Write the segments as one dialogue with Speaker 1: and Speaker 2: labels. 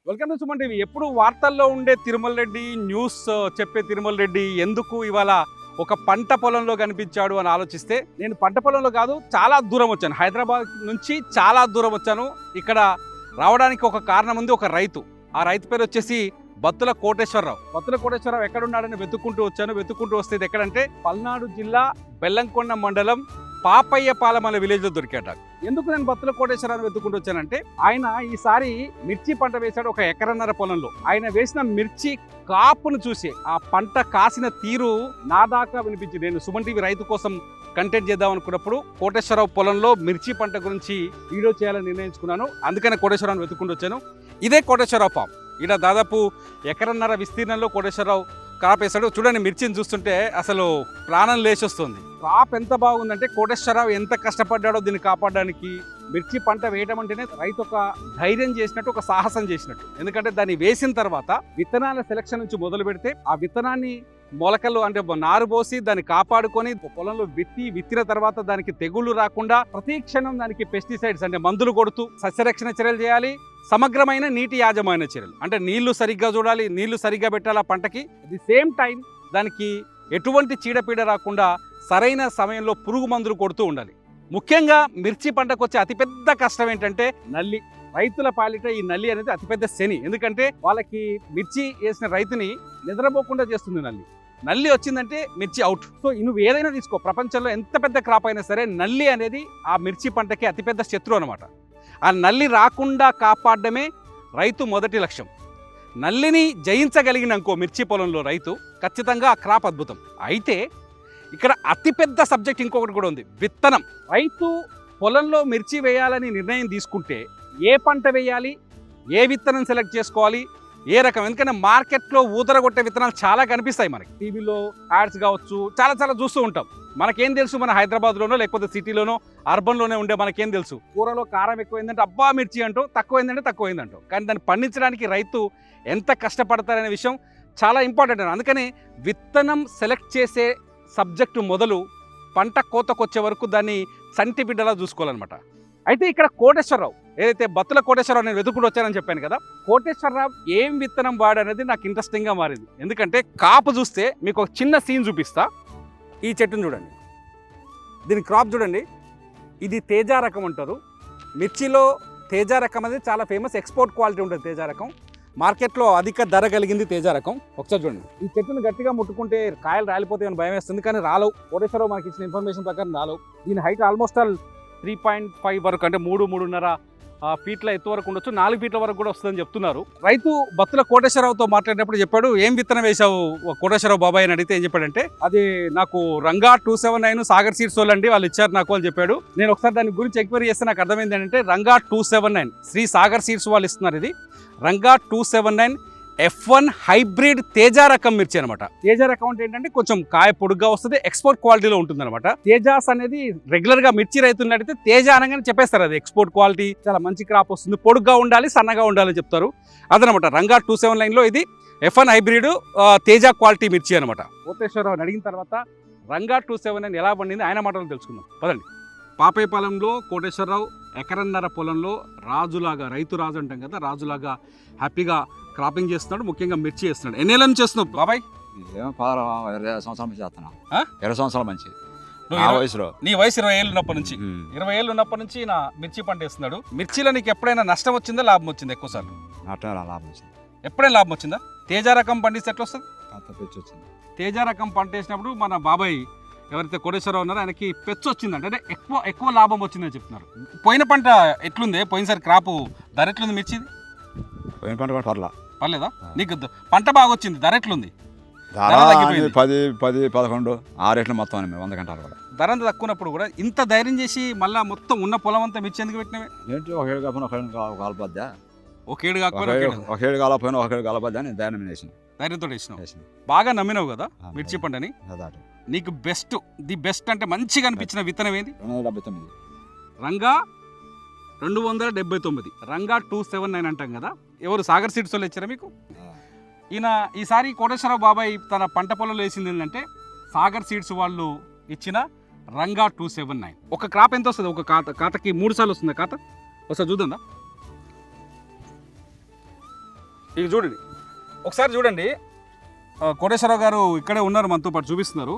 Speaker 1: Welcome to Suman TV. ఎప్పుడు వార్తల్లో ఉండే తిరుమల రెడ్డి, న్యూస్ చెప్పే తిరుమల రెడ్డి ఎందుకు ఇవాళ ఒక పంట పొలంలో కనిపించాడు అని ఆలోచిస్తే, నేను పంట పొలంలో కాదు, చాలా దూరం వచ్చాను. హైదరాబాద్ నుంచి చాలా దూరం వచ్చాను. ఇక్కడ రావడానికి ఒక కారణం ఉంది, ఒక రైతు. ఆ రైతు పేరు వచ్చేసి బత్తుల కోటేశ్వరరావు. బత్తుల కోటేశ్వరరావు ఎక్కడున్నాడని వెతుక్కుంటూ వచ్చాను. వెతుక్కుంటూ వస్తే ఇది ఎక్కడంటే పల్నాడు జిల్లా బెల్లంకొండ మండలం పాపయ్యపాలెం అనే విలేజ్లో దొరికాట. ఎందుకు నేను బత్తుల కోటేశ్వరరావు వెతుక్కుంటూ వచ్చానంటే, ఆయన ఈసారి మిర్చి పంట వేశాడు ఒక ఎకరన్నర పొలంలో. ఆయన వేసిన మిర్చి కాపును చూసి ఆ పంట కాసిన తీరు నా దాకా వినిపించింది. నేను సుమన్ టీవీ రైతు కోసం కంటెంట్ చేద్దాం అనుకున్నప్పుడు కోటేశ్వరరావు పొలంలో మిర్చి పంట గురించి వీడియో చేయాలని నిర్ణయించుకున్నాను. అందుకనే కోటేశ్వరరావుని వెతుక్కుంటూ వచ్చాను. ఇదే కోటేశ్వరరావు ఫామ్. ఇక్కడ దాదాపు ఎకరన్నర విస్తీర్ణంలో కోటేశ్వరరావు క్రాప్ వేసాడు. చూడండి, మిర్చిని చూస్తుంటే అసలు ప్రాణం లేచొస్తుంది. క్రాప్ ఎంత బాగుందంటే, కోటేశ్వరరావు ఎంత కష్టపడ్డాడో దీన్ని కాపాడడానికి. మిర్చి పంట వేయడం అంటేనే రైతు ఒక ధైర్యం చేసినట్టు, ఒక సాహసం చేసినట్టు. ఎందుకంటే దాన్ని వేసిన తర్వాత విత్తనాల సెలక్షన్ నుంచి మొదలు పెడితే, ఆ విత్తనాన్ని మొలకలు అంటే నారు పోసి దాన్ని కాపాడుకొని పొలంలో విత్తిన తర్వాత దానికి తెగుళ్లు రాకుండా ప్రతి క్షణం దానికి పెస్టిసైడ్స్ అంటే మందులు కొడుతూ సస్యరక్షణ చర్యలు చేయాలి. సమగ్రమైన నీటి యాజమాన్య చర్యలు అంటే నీళ్లు సరిగ్గా చూడాలి, నీళ్లు సరిగ్గా పెట్టాలి ఆ పంటకి. ది సేమ్ టైం దానికి ఎటువంటి చీడపీడ రాకుండా సరైన సమయంలో పురుగు మందులు కొడుతూ ఉండాలి. ముఖ్యంగా మిర్చి పంటకు వచ్చే అతిపెద్ద కష్టం ఏంటంటే నల్లి. రైతుల పాలిట ఈ నల్లి అనేది అతిపెద్ద శని. ఎందుకంటే వాళ్ళకి మిర్చి వేసిన రైతుని నిద్రపోకుండా చేస్తుంది నల్లి. నల్లి వచ్చిందంటే మిర్చి అవుట్. సో నువ్వు ఏదైనా తీసుకో, ప్రపంచంలో ఎంత పెద్ద క్రాప్ అయినా సరే నల్లి అనేది ఆ మిర్చి పంటకి అతిపెద్ద శత్రువు అనమాట. ఆ నల్లి రాకుండా కాపాడడమే రైతు మొదటి లక్ష్యం. నల్లిని జయించగలిగిననుకో మిర్చి పొలంలో రైతు, ఖచ్చితంగా ఆ క్రాప్ అద్భుతం. అయితే ఇక్కడ అతిపెద్ద సబ్జెక్ట్ ఇంకొకటి కూడా ఉంది, విత్తనం. రైతు పొలంలో మిర్చి వేయాలని నిర్ణయం తీసుకుంటే ఏ పంట వేయాలి, ఏ విత్తనం సెలెక్ట్ చేసుకోవాలి, ఏ రకం. ఎందుకంటే మార్కెట్లో ఊదరగొట్టే విత్తనాలు చాలా కనిపిస్తాయి మనకి. టీవీలో యాడ్స్ కావచ్చు, చాలా చూస్తూ ఉంటాం. మనకేం తెలుసు, మన హైదరాబాద్లోనో లేకపోతే సిటీలోనో అర్బన్లోనే ఉండే మనకేం తెలుసు, కూరలో కారం ఎక్కువైందంటే అబ్బా మిర్చి అంటూ, తక్కువైందంటూ. కానీ దాన్ని పండించడానికి రైతు ఎంత కష్టపడతారనే విషయం చాలా ఇంపార్టెంట్. అందుకని విత్తనం సెలెక్ట్ చేసే సబ్జెక్టు మొదలు పంట కోతకొచ్చే వరకు దాన్ని సంటి బిడ్డలా చూసుకోవాలన్నమాట. అయితే ఇక్కడ కోటేశ్వరరావు, ఏదైతే బత్తుల కోటేశ్వరరావు నేను వెతుకుడు వచ్చానని చెప్పాను కదా, కోటేశ్వరరావు ఏం విత్తనం వాడనేది నాకు ఇంట్రెస్టింగ్గా మారింది. ఎందుకంటే కాపు చూస్తే మీకు ఒక చిన్న సీన్ చూపిస్తా. ఈ చెట్టును చూడండి, దీని క్రాప్ చూడండి. ఇది తేజ రకం అంటారు. మిర్చిలో తేజ రకం అనేది చాలా ఫేమస్, ఎక్స్పోర్ట్ క్వాలిటీ ఉంటుంది తేజ రకం. మార్కెట్లో అధిక ధర కలిగింది తేజ రకం. ఒకసారి చూడండి, ఈ చెట్టును గట్టిగా ముట్టుకుంటే కాయలు రాలిపోతాయని భయం వేస్తుంది, కానీ రాలవు. కోటేశ్వరరావు మనకి ఇచ్చిన ఇన్ఫర్మేషన్ ప్రకారం రాలవు. దీని హైట్ ఆల్మోస్ట్ ఆల్ 3.5 వరకు, అంటే 3.5 ఫీట్ల ఎత్తు వరకు ఉండొచ్చు, 4 ఫీట్ల వరకు కూడా వస్తుందని చెప్తున్నారు. రైతు బత్తుల కోటేశ్వరరావుతో మాట్లాడినప్పుడు చెప్పాడు, ఏం విత్తనం వేశావు కోటేశ్వరరావు బాబాయ్ అని అడిగితే ఏం చెప్పాడంటే, అది నాకు రంగా 279 సాగర్ సీడ్స్ వాళ్ళండి, వాళ్ళు ఇచ్చారు నాకు అని చెప్పాడు. నేను ఒకసారి దాని గురించి ఎంక్వైరీ చేస్తే నాకు అర్థమైంది ఏంటంటే, రంగా 279 శ్రీ సాగర్ సీడ్స్ వాళ్ళు ఇస్తున్నారు. ఇది రంగా 279 F1 హైబ్రిడ్ తేజ రకం మిర్చి అనమాట. తేజ రకం అంటే ఏంటంటే కొంచెం కాయ పొడుగ్గా వస్తుంది, ఎక్స్పోర్ట్ క్వాలిటీలో ఉంటుంది అనమాట. తేజాస్ అనేది రెగ్యులర్ గా మిర్చి రైతులు అడిగితే తేజ అనగానే చెప్పేస్తారు, అది ఎక్స్పోర్ట్ క్వాలిటీ, చాలా మంచి క్రాప్ వస్తుంది, పొడుగ్గా ఉండాలి, సన్నగా ఉండాలని చెప్తారు. అదనమాట రంగా 279 ఇది F1 హైబ్రిడ్ తేజ క్వాలిటీ మిర్చి అనమాట. కోటేశ్వరరావు అడిగిన తర్వాత రంగా 279 ఎలా పండింది ఆయన మాటలు తెలుసుకుందాం పదండి. పాపయ్యపాలెంలో కోటేశ్వరరావు ఎకరన్నర పొలంలో రాజులాగా, రైతు రాజు అంటాం కదా, రాజులాగా హ్యాపీగా క్రాపింగ్ చేస్తున్నాడు. ముఖ్యంగా మిర్చి చేస్తున్నాడు. ఎన్నేళ్ళ నుంచి చేస్తున్నావు బాబాయ్?
Speaker 2: 20 సంవత్సరాల నుంచి చేస్తున్నా. 20 సంవత్సరాల నుంచి వయసులో.
Speaker 1: నీ వయసు 20 ఏళ్ళు ఉన్నప్పటి నుంచి, 20 ఏళ్ళు ఉన్నప్పటి నుంచి నా మిర్చి పంట వేస్తున్నాడు. మిర్చిలో నీకు ఎప్పుడైనా నష్టం వచ్చిందా, లాభం వచ్చిందా? ఎక్కువ సార్లు
Speaker 2: లాభం వచ్చింది.
Speaker 1: ఎప్పుడైనా లాభం వచ్చిందా? తేజ రకం పండిస్తే ఎట్లా వస్తుంది?
Speaker 2: వచ్చింది.
Speaker 1: తేజ రకం పంట వేసినప్పుడు మన బాబాయ్ ఎవరైతే కోటేశ్వరరావు ఉన్నారో ఆయనకి పెచ్చు వచ్చిందంటే, అంటే ఎక్కువ లాభం వచ్చిందని చెప్తున్నారు. పోయిన పంట ఎట్లుంది? పోయినసారి క్రాపు ధర ఎట్లుంది మిర్చిది?
Speaker 2: పోయిన పంట కూడా
Speaker 1: పర్లేదా? నీకు పంట బాగా వచ్చింది, ధర ఎట్లుంది?
Speaker 2: 10, 11 ఆ రేట్లు మొత్తం 100 గంటలు కూడా.
Speaker 1: ధర అంత తక్కువప్పుడు కూడా ఇంత ధైర్యం చేసి మళ్ళీ మొత్తం ఉన్న పొలం అంతా మిర్చి ఎందుకు పెట్టినవే?
Speaker 2: ఏంటి ఒక ఏడు కాకపోయినా కాలపద్దా,
Speaker 1: ఒక ఏడు కాకపోయినా
Speaker 2: ఒక ఏడు కాలపద్దా అని ధైర్యం వేసిన,
Speaker 1: ధైర్యంతో వేసినావు. బాగా నమ్మినావు కదా మిర్చి పంటని. నీకు ది బెస్ట్ అంటే మంచిగా అనిపించిన విత్తనం ఏంది?
Speaker 2: 279
Speaker 1: రంగా 279 రంగా 279 అంటాం కదా. ఎవరు సాగర్ సీడ్స్ వాళ్ళు ఇచ్చారా మీకు? ఈయన ఈసారి కోటేశ్వరరావు బాబాయ్ తన పంట పొలంలో వేసింది ఏంటంటే సాగర్ సీడ్స్ వాళ్ళు ఇచ్చిన రంగా 279. ఒక క్రాప్ ఎంత వస్తుంది? ఒక ఖాతకి 3 సార్లు వస్తుంది ఖాత. ఒకసారి చూద్దా. ఇది చూడండి ఒకసారి చూడండి. కోటేశ్వరరావు గారు ఇక్కడే ఉన్నారు, మనతో పాటు చూపిస్తున్నారు.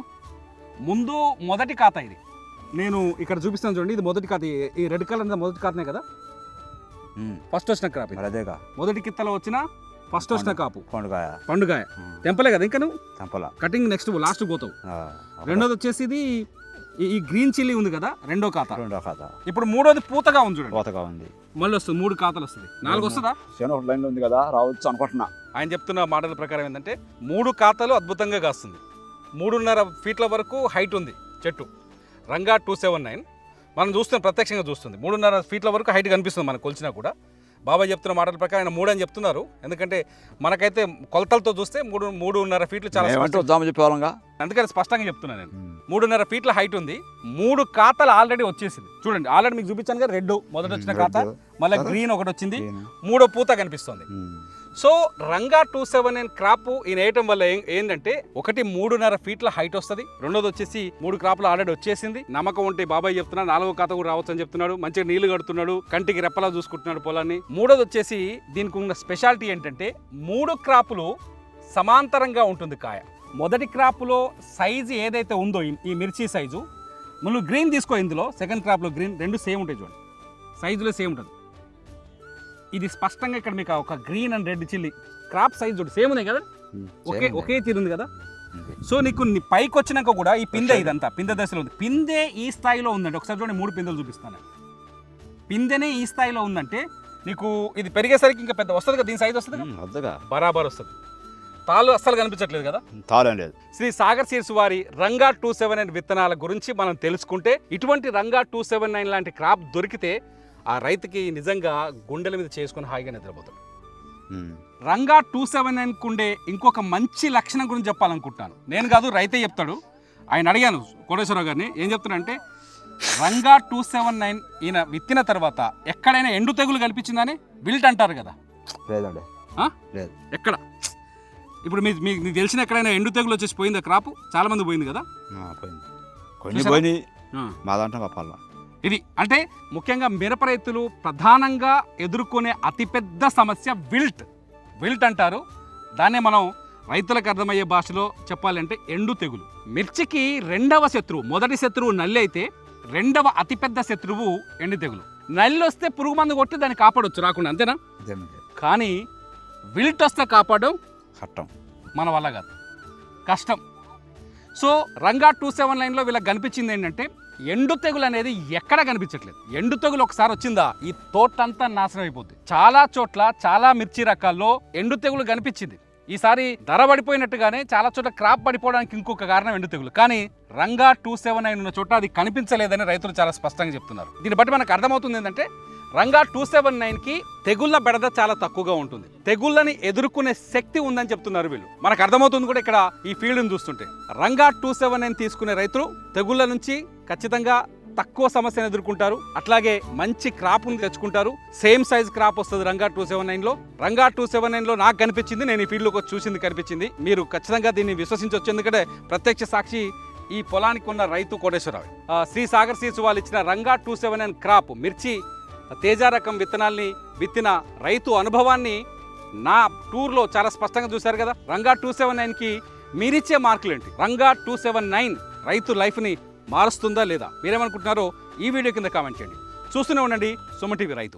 Speaker 1: ముందు మొదటి ఖాతా ఇది, నేను ఇక్కడ చూపిస్తాను చూడండి. ఇది మొదటి ఖాతా, ఈ రెడ్ కలర్ అనేది మొదటి ఖాతానే కదా, ఫస్ట్ వచ్చిన క్రాప్ ఇది.
Speaker 2: అదేగా
Speaker 1: మొదటి కిత్తలో వచ్చిన ఫస్ట్ వచ్చిన కాపు
Speaker 2: పండుగాయ
Speaker 1: తెంపలే కదా ఇంకా నువ్వు
Speaker 2: తెంపల
Speaker 1: కటింగ్ నెక్స్ట్ లాస్ట్ పోతావు. రెండోది వచ్చేసి ఇది ఈ గ్రీన్ చిల్లీ ఉంది కదా, రెండో ఖాతా. ఇప్పుడు మూడోది పూతగా ఉంది చూడండి, మళ్ళీ వస్తుంది 3 ఖాతాలు వస్తుంది. 4 వస్తుందా?
Speaker 2: లైన్లో ఉంది కదా, రావచ్చు అనుకుంటున్నా.
Speaker 1: ఆయన చెప్తున్న మాటల ప్రకారం ఏంటంటే 3 ఖాతాలు అద్భుతంగా కాస్తుంది. 3.5 ఫీట్ల వరకు హైట్ ఉంది చెట్టు. రంగా 279 మనం చూస్తున్నాం, ప్రత్యక్షంగా చూస్తుంది. 3.5 ఫీట్ల వరకు హైట్ కనిపిస్తుంది మనకు కొలిచినా కూడా. బాబాయ్ చెప్తున్న మాటల ప్రకారం ఆయన 3 అని చెప్తున్నారు. ఎందుకంటే మనకైతే కొలతలతో చూస్తే 3.5 ఫీట్లు చాలా
Speaker 2: చెప్పేవాళ్ళంగా,
Speaker 1: అందుకని స్పష్టంగా చెప్తున్నాను నేను. 3.5 ఫీట్ల హైట్ ఉంది. 3 ఖాతాలు ఆల్రెడీ వచ్చేసింది చూడండి. ఆల్రెడీ మీకు చూపించాను కదా, రెడ్ మొదటి వచ్చిన ఖాతా, మళ్ళీ గ్రీన్ ఒకటి వచ్చింది, 3వ పూత కనిపిస్తుంది. సో రంగా 279 క్రాప్ ఈయన వేయటం వల్ల ఏంటంటే ఒకటి 3.5 ఫీట్ల హైట్ వస్తుంది. రెండోది వచ్చేసి 3 క్రాప్లు ఆల్రెడీ వచ్చేసింది. నమ్మకం ఉంటే బాబాయ్ చెప్తున్నాడు 4వ ఖాతా కూడా రావచ్చు అని చెప్తున్నాడు. మంచిగా నీళ్లు కడుతున్నాడు, కంటికి రెప్పలా చూసుకుంటున్నాడు పొలాన్ని. మూడోది వచ్చేసి దీనికి ఉన్న స్పెషాలిటీ ఏంటంటే 3 క్రాపులు సమాంతరంగా ఉంటుంది కాయ. మొదటి క్రాప్లో సైజు ఏదైతే ఉందో ఈ మిర్చి సైజు, మనం గ్రీన్ తీసుకో, ఇందులో సెకండ్ క్రాప్లో గ్రీన్, 2 సేమ్ ఉంటాయి చూడండి, సైజులో సేమ్ ఉంటుంది. ఇది స్పష్టంగా ఇక్కడ మీకు ఒక green and red chilli crop size చూడు సేమ్ ఉన్నాయి కదా, ఒకే తీరు ఉంది కదా. సో నీకు పైకి వచ్చినాక కూడా ఈ పిందె, ఇదంతా పిందె దశలో ఉంది. పిందె ఈ స్థాయిలో ఉందండి. ఒకసారి చూడండి, 3 పిందెలు చూపిస్తాను. పిందెనే ఈ స్థాయిలో ఉందంటే నీకు ఇది పెరిగేసరికి ఇంకా పెద్ద వస్తుంది కదా, దీని సైజ్ వస్తుంది కదా, బరాబర్ వస్తుంది. తాళ్ళు అస్సలు కనిపించట్లేదు కదా,
Speaker 2: తాళం లేదు.
Speaker 1: శ్రీ సాగర్ సీడ్స్ వారి రంగా 279 విత్తనాల గురించి మనం తెలుసుకుంటే, ఇటువంటి రంగా 279 లాంటి క్రాప్ దొరికితే ఆ రైతుకి నిజంగా గుండెల మీద చేసుకుని హాయిగా నిద్రపోతాడు. రంగా 279 ఉండే ఇంకొక మంచి లక్షణం గురించి చెప్పాలనుకుంటున్నాను. నేను కాదు, రైతే చెప్తాడు. ఆయన అడిగాను కోటేశ్వరరావు గారిని, ఏం చెప్తున్నాడంటే రంగా 279 ఈయన విత్తిన తర్వాత ఎక్కడైనా ఎండు తెగులు కనిపించిందని విల్ట్ అంటారు కదా,
Speaker 2: లేదండి లేదు
Speaker 1: ఎక్కడ. ఇప్పుడు మీకు తెలిసిన ఎక్కడైనా ఎండు తెగులు వచ్చేసి పోయిందా క్రాప్? చాలా మంది పోయింది కదా,
Speaker 2: పోయింది మా దాంట్లో కప్పాల.
Speaker 1: ఇది అంటే ముఖ్యంగా మిరప రైతులు ప్రధానంగా ఎదుర్కొనే అతిపెద్ద సమస్య విల్ట్ అంటారు. దాన్నే మనం రైతులకు అర్థమయ్యే భాషలో చెప్పాలంటే ఎండు తెగులు. మిర్చికి 2వ శత్రువు, మొదటి శత్రువు నల్లి అయితే 2వ అతిపెద్ద శత్రువు ఎండు తెగులు. నల్లి వస్తే పురుగు మందు కొట్టి దాన్ని కాపాడొచ్చు రాకుండా, అంతేనా? కానీ విల్ట్ వస్తే కాపాడడం
Speaker 2: కష్టం,
Speaker 1: మన వల్ల కాదు, కష్టం. సో రంగా 279లో వీళ్ళకి కనిపించింది ఏంటంటే ఎండు తెగులు అనేది ఎక్కడ కనిపించట్లేదు. ఎండు తెగులు ఒకసారి వచ్చిందా ఈ తోటంతా నాశనం అయిపోతుంది. చాలా చోట్ల చాలా మిర్చి రకాల్లో ఎండు తెగులు కనిపించింది. ఈసారి ధర పడిపోయినట్టుగానే చాలా చోట్ల క్రాప్ పడిపోవడానికి ఇంకొక కారణం ఎండు తెగులు. కానీ రంగా 279 ఉన్న చోట అది కనిపించలేదని రైతులు చాలా స్పష్టంగా చెప్తున్నారు. దీన్ని బట్టి మనకు అర్థమవుతుంది ఏంటంటే రంగా 279కి తెగుళ్ళ బెడద చాలా తక్కువగా ఉంటుంది, తెగుళ్ళని ఎదుర్కొనే శక్తి ఉందని చెప్తున్నారు వీళ్ళు. మనకు అర్థమవుతుంది కూడా ఇక్కడ ఈ ఫీల్డ్ని చూస్తుంటే. రంగా 279 తీసుకునే రైతులు తెగుళ్ళ నుంచి ఖచ్చితంగా తక్కువ సమస్యను ఎదుర్కొంటారు, అట్లాగే మంచి క్రాప్ను తెచ్చుకుంటారు. సేమ్ సైజ్ క్రాప్ వస్తుంది రంగా 279లో. రంగా 279లో నాకు కనిపించింది, నేను ఈ ఫీల్డ్లోకి వచ్చి చూసింది కనిపించింది. మీరు ఖచ్చితంగా దీన్ని విశ్వసించవచ్చు, ఎందుకంటే ప్రత్యక్ష సాక్షి ఈ పొలానికి ఉన్న రైతు కోటేశ్వరరావు. శ్రీ సాగర్ సీడ్స్ వాళ్ళు ఇచ్చిన రంగా 279 క్రాప్ మిర్చి తేజ రకం విత్తనాల్ని విత్తిన రైతు అనుభవాన్ని నా టూర్లో చాలా స్పష్టంగా చూశారు కదా. రంగా 279కి మీరిచ్చే మార్కులు ఏంటి? రంగా 279 రైతు లైఫ్ని మారుస్తుందా లేదా? మీరేమనుకుంటున్నారో ఈ వీడియో కింద కామెంట్ చేయండి. చూస్తూనే ఉండండి సుమన్ టీవీ రైతు.